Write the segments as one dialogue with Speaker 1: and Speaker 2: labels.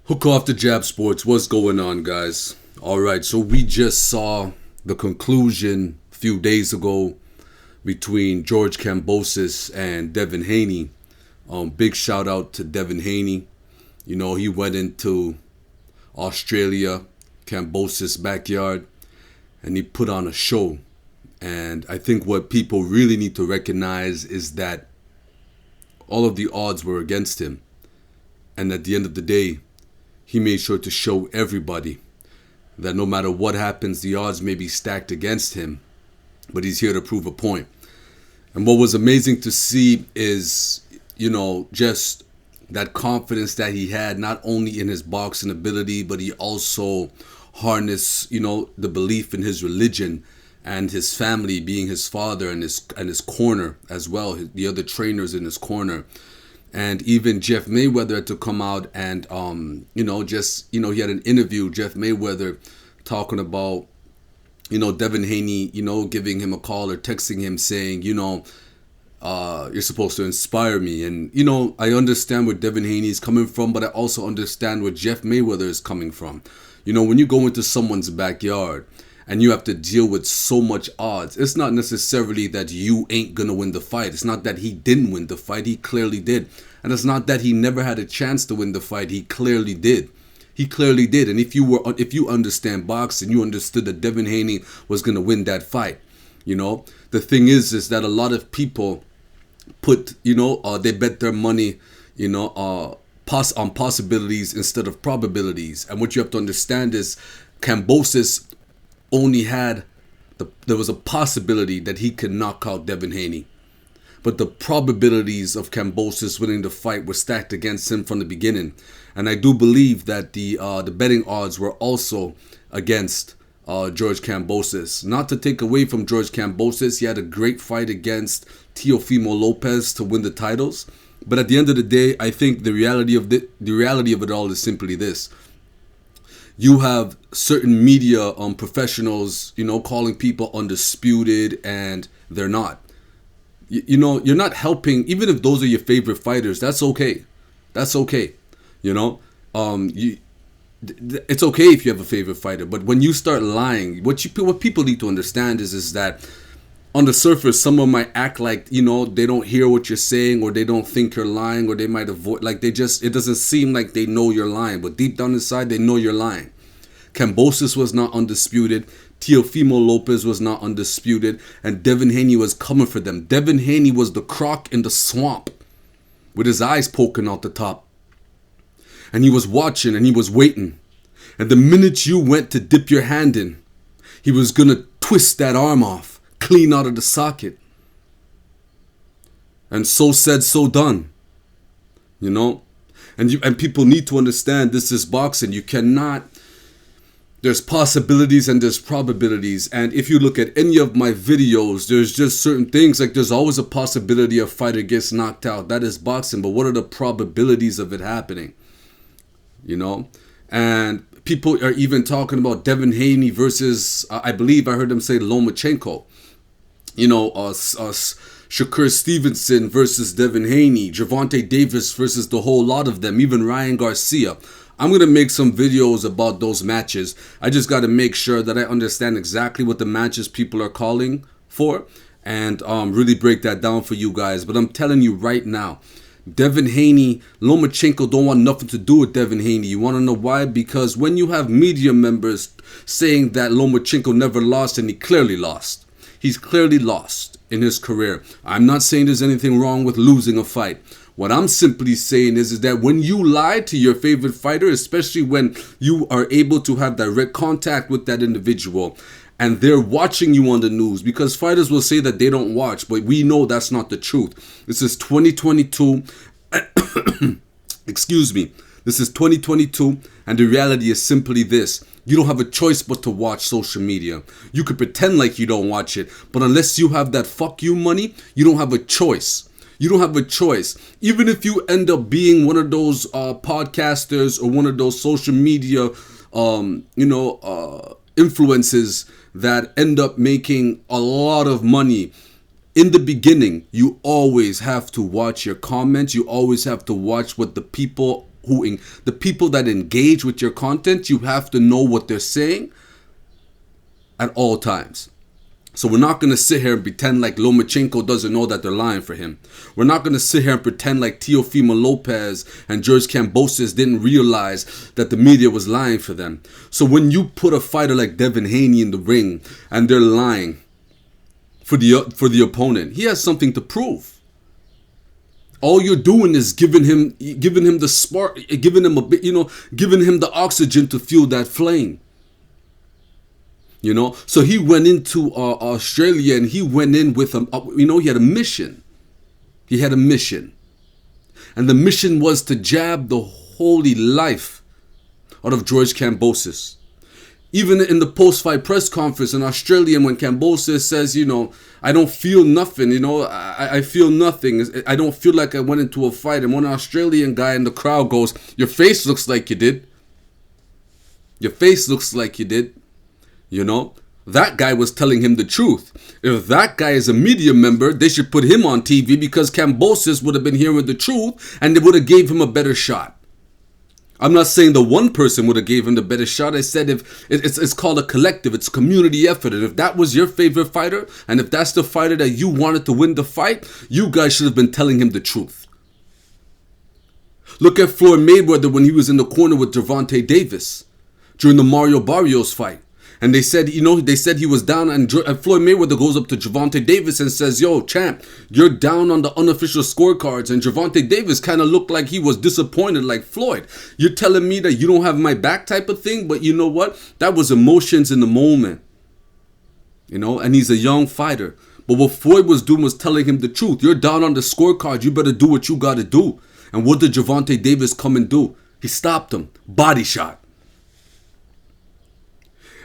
Speaker 1: Hook off the Jab Sports. What's going on, guys? All right, so we just saw the conclusion a few days ago between George Kambosos and Devin Haney. Big shout out to Devin Haney. You know, he went into Australia, Kambosos' backyard, and he put on a show. And I think what people really need to recognize is that all of the odds were against him. And at the end of the day, he made sure to show everybody that no matter what happens, the odds may be stacked against him, but he's here to prove a point. And what was amazing to see is, you know, just that confidence that he had, not only in his boxing ability, but he also harnessed, you know, the belief in his religion and his family, being his father and his corner as well, the other trainers in his corner. And even Jeff Mayweather had to come out and, he had an interview, Jeff Mayweather, talking about, Devin Haney, giving him a call or texting him saying, you're supposed to inspire me. And, I understand where Devin Haney is coming from, but I also understand where Jeff Mayweather is coming from. When you go into someone's backyard and you have to deal with so much odds, it's not necessarily that you ain't gonna win the fight. It's not that he didn't win the fight. He clearly did. And it's not that he never had a chance to win the fight. He clearly did. He clearly did. And if you understand boxing, you understood that Devin Haney was gonna win that fight. The thing is that a lot of people put, they bet their money, on possibilities instead of probabilities. And what you have to understand is Kambosos only had there was a possibility that he could knock out Devin Haney, but the probabilities of Kambosos winning the fight were stacked against him from the beginning. And I do believe that the betting odds were also against George Kambosos. Not to take away from George Kambosos, he had a great fight against Teofimo Lopez to win the titles. But at the end of the day, I think the reality of it all is simply this. You have certain media professionals, calling people undisputed, and they're not. You're not helping, even if those are your favorite fighters. That's okay. That's okay. It's okay if you have a favorite fighter, but when you start lying, what people need to understand is that on the surface, someone might act like, they don't hear what you're saying, or they don't think you're lying, or they might avoid, it doesn't seem like they know you're lying, but deep down inside, they know you're lying. Kambosos was not undisputed. Teofimo Lopez was not undisputed. And Devin Haney was coming for them. Devin Haney was the croc in the swamp with his eyes poking out the top. And he was watching and he was waiting. And the minute you went to dip your hand in, he was going to twist that arm off, clean out of the socket. And so said, so done. And people need to understand this is boxing. You cannot... There's possibilities and there's probabilities. And if you look at any of my videos, there's just certain things, like there's always a possibility a fighter gets knocked out. That is boxing. But what are the probabilities of it happening? And people are even talking about Devin Haney versus, I believe I heard them say Lomachenko. Shakur Stevenson versus Devin Haney. Gervonta Davis versus the whole lot of them. Even Ryan Garcia. I'm going to make some videos about those matches. I just got to make sure that I understand exactly what the matches people are calling for and really break that down for you guys. But I'm telling you right now, Devin Haney, Lomachenko don't want nothing to do with Devin Haney. You want to know why? Because when you have media members saying that Lomachenko never lost, and he clearly lost. He's clearly lost in his career. I'm not saying there's anything wrong with losing a fight. What I'm simply saying is that when you lie to your favorite fighter, especially when you are able to have direct contact with that individual and they're watching you on the news, because fighters will say that they don't watch, but we know that's not the truth. This is 2022. Excuse me. This is 2022, and the reality is simply this. You don't have a choice but to watch social media. You could pretend like you don't watch it, but unless you have that fuck you money, you don't have a choice. You don't have a choice. Even if you end up being one of those podcasters or one of those social media, influences that end up making a lot of money. In the beginning, you always have to watch your comments. You always have to watch what the people the people that engage with your content, you have to know what they're saying at all times. So we're not going to sit here and pretend like Lomachenko doesn't know that they're lying for him. We're not going to sit here and pretend like Teofimo Lopez and George Kambosos didn't realize that the media was lying for them. So when you put a fighter like Devin Haney in the ring and they're lying for the opponent, he has something to prove. All you're doing is giving him the spark, giving him a bit, giving him the oxygen to fuel that flame. So he went into Australia and he went in with he had a mission. He had a mission. And the mission was to jab the holy life out of George Kambosos. Even in the post-fight press conference in Australia, when Kambosos says, I don't feel nothing, I feel nothing. I don't feel like I went into a fight. And one Australian guy in the crowd goes, your face looks like you did. Your face looks like you did. That guy was telling him the truth. If that guy is a media member, they should put him on TV because Kambosos would have been hearing the truth and they would have gave him a better shot. I'm not saying the one person would have gave him the better shot. I said if it's called a collective, it's community effort. And if that was your favorite fighter, and if that's the fighter that you wanted to win the fight, you guys should have been telling him the truth. Look at Floyd Mayweather when he was in the corner with Gervonta Davis during the Mario Barrios fight. And they said, he was down, and Floyd Mayweather goes up to Gervonta Davis and says, yo, champ, you're down on the unofficial scorecards. And Gervonta Davis kind of looked like he was disappointed, like, Floyd, you're telling me that you don't have my back type of thing? But you know what? That was emotions in the moment. And he's a young fighter. But what Floyd was doing was telling him the truth. You're down on the scorecard. You better do what you got to do. And what did Gervonta Davis come and do? He stopped him. Body shot.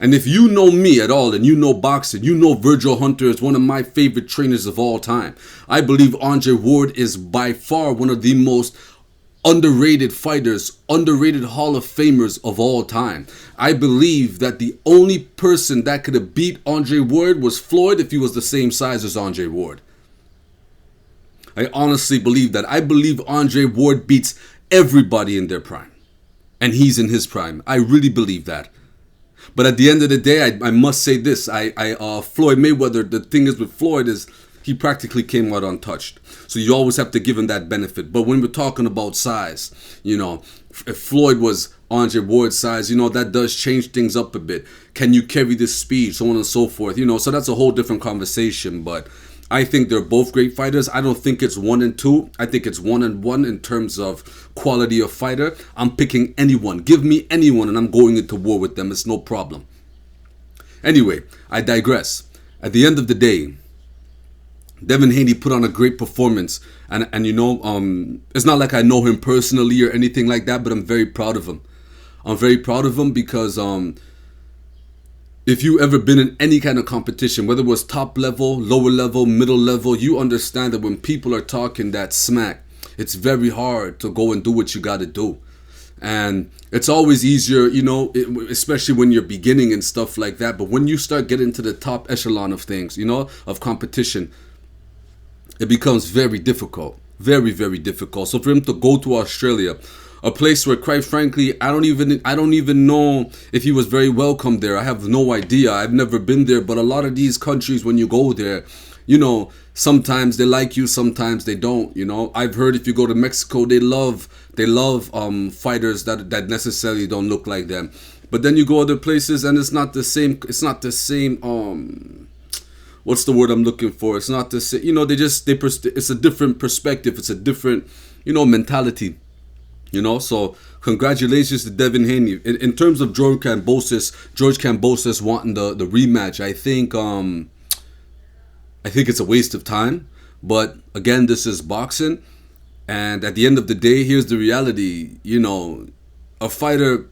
Speaker 1: And if you know me at all and you know boxing, you know Virgil Hunter is one of my favorite trainers of all time. I believe Andre Ward is by far one of the most underrated fighters, underrated Hall of Famers of all time. I believe that the only person that could have beat Andre Ward was Floyd if he was the same size as Andre Ward. I honestly believe that. I believe Andre Ward beats everybody in their prime. And he's in his prime. I really believe that. But at the end of the day, I must say this. Floyd Mayweather, the thing is with Floyd is he practically came out untouched. So you always have to give him that benefit. But when we're talking about size, if Floyd was Andre Ward's size, that does change things up a bit. Can you carry this speed? So on and so forth. So that's a whole different conversation. But I think they're both great fighters. I don't think it's 1 and 2. I think it's 1 and 1 in terms of quality of fighter. I'm picking anyone. Give me anyone and I'm going into war with them. It's no problem. Anyway, I digress. At the end of the day, Devin Haney put on a great performance. And it's not like I know him personally or anything like that, but I'm very proud of him. I'm very proud of him because if you ever been in any kind of competition, whether it was top level, lower level, middle level, you understand that when people are talking that smack, it's very hard to go and do what you got to do. And it's always easier, especially when you're beginning and stuff like that. But when you start getting to the top echelon of things, of competition, it becomes very difficult. Very, very difficult. So for him to go to Australia, a place where, quite frankly, I don't even know if he was very welcome there. I have no idea. I've never been there. But a lot of these countries, when you go there, sometimes they like you, sometimes they don't. I've heard if you go to Mexico, they love fighters that necessarily don't look like them. But then you go other places and it's not the same. It's not the same. What's the word I'm looking for? It's not the same. It's a different perspective. It's a different, mentality. So congratulations to Devin Haney. In terms of George Kambosos wanting the rematch, I think it's a waste of time. But again, this is boxing, and at the end of the day, here's the reality. A fighter.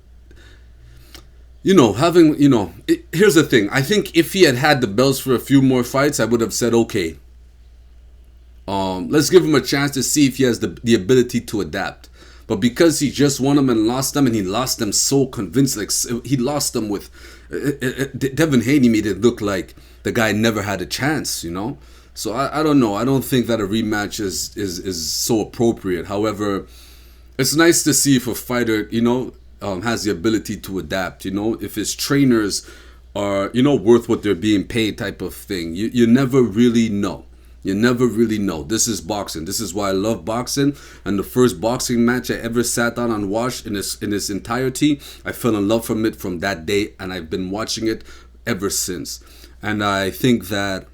Speaker 1: Here's the thing. I think if he had the belts for a few more fights, I would have said okay. Let's give him a chance to see if he has the ability to adapt. But because he just won them and lost them, and he lost them so convinced, like he lost them with Devin Haney made it look like the guy never had a chance, So I don't know. I don't think that a rematch is so appropriate. However, it's nice to see if a fighter, has the ability to adapt. If his trainers are, worth what they're being paid, type of thing. You never really know. You never really know. This is boxing. This is why I love boxing. And the first boxing match I ever sat down and watched in its entirety, I fell in love from it from that day, and I've been watching it ever since. And I think that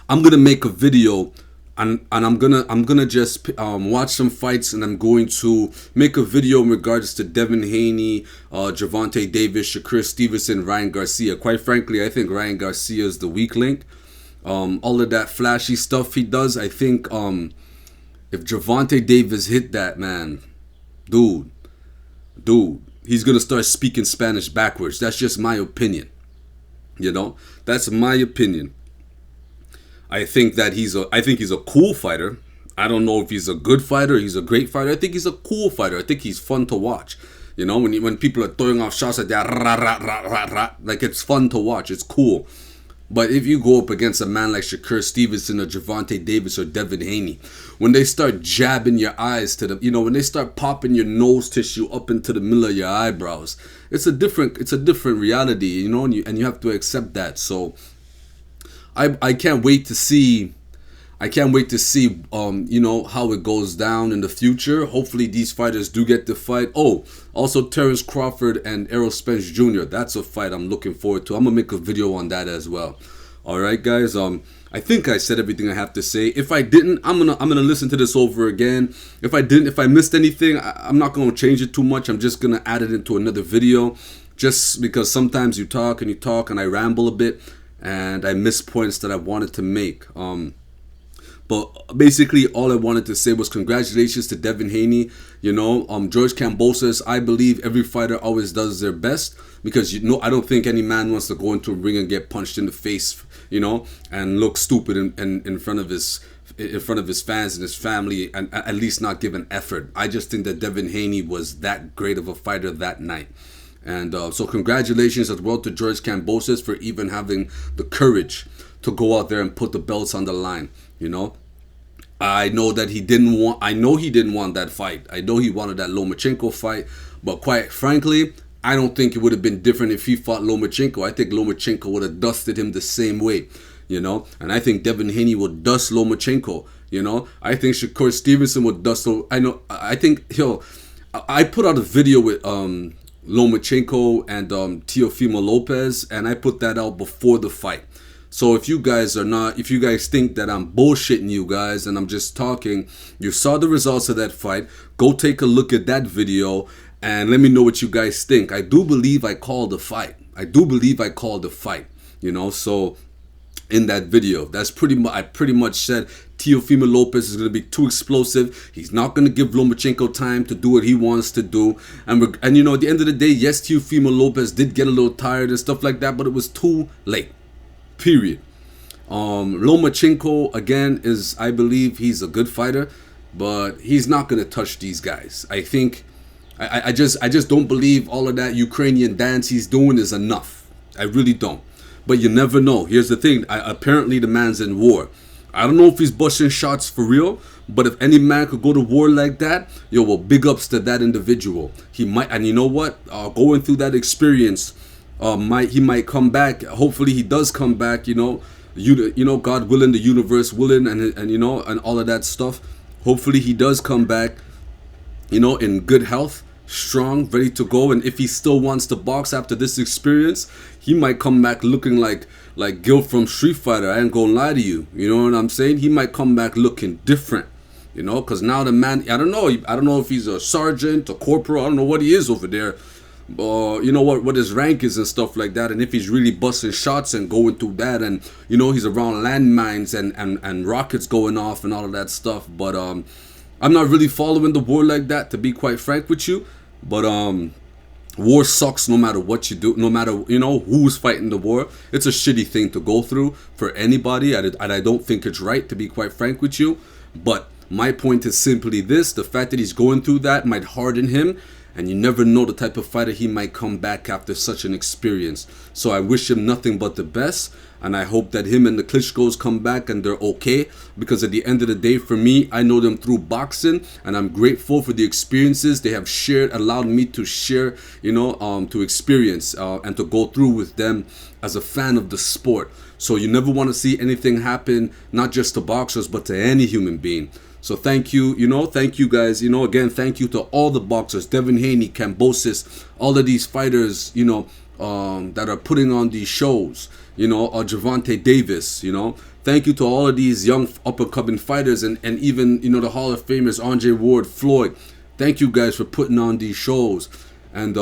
Speaker 1: I'm gonna make a video, and I'm gonna just watch some fights, and I'm going to make a video in regards to Devin Haney, Gervonta Davis, Shakur Stevenson, Ryan Garcia. Quite frankly, I think Ryan Garcia is the weak link. All of that flashy stuff he does, I think if Gervonta Davis hit that, man, dude, he's gonna start speaking Spanish backwards. That's just my opinion. That's my opinion. I think he's a cool fighter. I don't know if he's a good fighter, he's a great fighter. I think he's a cool fighter. I think he's fun to watch. When people are throwing off shots like that, like, it's fun to watch. It's cool. But if you go up against a man like Shakur Stevenson or Gervonta Davis or Devin Haney, when they start jabbing your eyes to the, when they start popping your nose tissue up into the middle of your eyebrows, it's a different reality, and you have to accept that. So I can't wait to see. how it goes down in the future. Hopefully these fighters do get the fight. Oh, also Terrence Crawford and Errol Spence Jr. That's a fight I'm looking forward to. I'm gonna make a video on that as well. All right, guys. I think I said everything I have to say. If I didn't, I'm gonna listen to this over again. If I missed anything, I'm not gonna change it too much. I'm just gonna add it into another video, just because sometimes you talk and I ramble a bit, and I miss points that I wanted to make. But basically, all I wanted to say was congratulations to Devin Haney. George Kambosos, I believe every fighter always does their best, because I don't think any man wants to go into a ring and get punched in the face, and look stupid in front of his fans and his family, and at least not give an effort. I just think that Devin Haney was that great of a fighter that night. And so congratulations as well to George Kambosos for even having the courage to go out there and put the belts on the line. I know he didn't want that fight. I know he wanted that Lomachenko fight, but quite frankly, I don't think it would have been different if he fought Lomachenko. I think Lomachenko would have dusted him the same way, and I think Devin Haney would dust Lomachenko. I think Shakur Stevenson would dust. I put out a video with Lomachenko and Teofimo Lopez, and I put that out before the fight. So if you guys think that I'm bullshitting you guys and I'm just talking, you saw the results of that fight, go take a look at that video and let me know what you guys think. I do believe I called the fight. So in that video, I pretty much said Teofimo Lopez is going to be too explosive. He's not going to give Lomachenko time to do what he wants to do. And at the end of the day, yes, Teofimo Lopez did get a little tired and stuff like that, but it was too late. Period. Lomachenko, again, I believe he's a good fighter, but he's not going to touch these guys. I think, I just don't believe all of that Ukrainian dance he's doing is enough. I really don't. But you never know. Here's the thing. Apparently the man's in war. I don't know if he's busting shots for real, but if any man could go to war like that, well, big ups to that individual. He might, and you know what? Going through that experience, he might come back. Hopefully he does come back, God willing, the universe willing, and all of that stuff. Hopefully he does come back, in good health, strong, ready to go. And if he still wants to box after this experience, he might come back looking like Gil from Street Fighter. I ain't gonna lie to you. You know what I'm saying? He might come back looking different, because now the man, I don't know if he's a sergeant, a corporal, I don't know what he is over there. What his rank is and stuff like that, and if he's really busting shots and going through that, and he's around landmines and rockets going off and all of that stuff. But I'm not really following the war like that, to be quite frank with you. But war sucks no matter what you do, no matter who's fighting the war. It's a shitty thing to go through for anybody, and I don't think it's right, to be quite frank with you. But my point is simply this: the fact that he's going through that might harden him. And you never know the type of fighter he might come back after such an experience. So I wish him nothing but the best. And I hope that him and the Klitschko's come back and they're okay. Because at the end of the day, for me, I know them through boxing. And I'm grateful for the experiences they have shared, allowed me to share, to experience and to go through with them as a fan of the sport. So you never want to see anything happen, not just to boxers, but to any human being. So thank you, thank you guys. Again, thank you to all the boxers, Devin Haney, Kambosos, all of these fighters, that are putting on these shows, Gervonta Davis, Thank you to all of these young up-and-coming fighters and even, the Hall of Famers, Andre Ward, Floyd. Thank you guys for putting on these shows and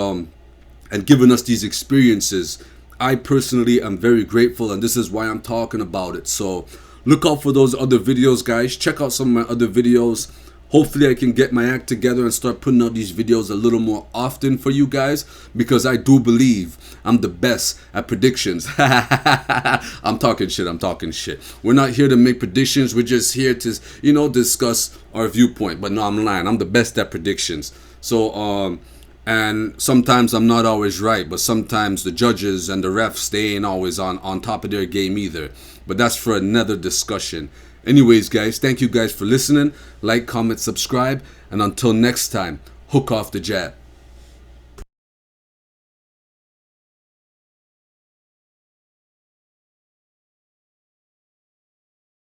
Speaker 1: giving us these experiences. I personally am very grateful, and this is why I'm talking about it. So look out for those other videos, guys. Check out some of my other videos. Hopefully I can get my act together and start putting out these videos a little more often for you guys, because I do believe I'm the best at predictions. I'm talking shit. We're not here to make predictions. We're just here to, discuss our viewpoint. But no, I'm lying. I'm the best at predictions. So, and sometimes I'm not always right, but sometimes the judges and the refs, they ain't always on top of their game either. But that's for another discussion. Anyways, guys, thank you guys for listening. Like, comment, subscribe. And until next time, hook off the jab.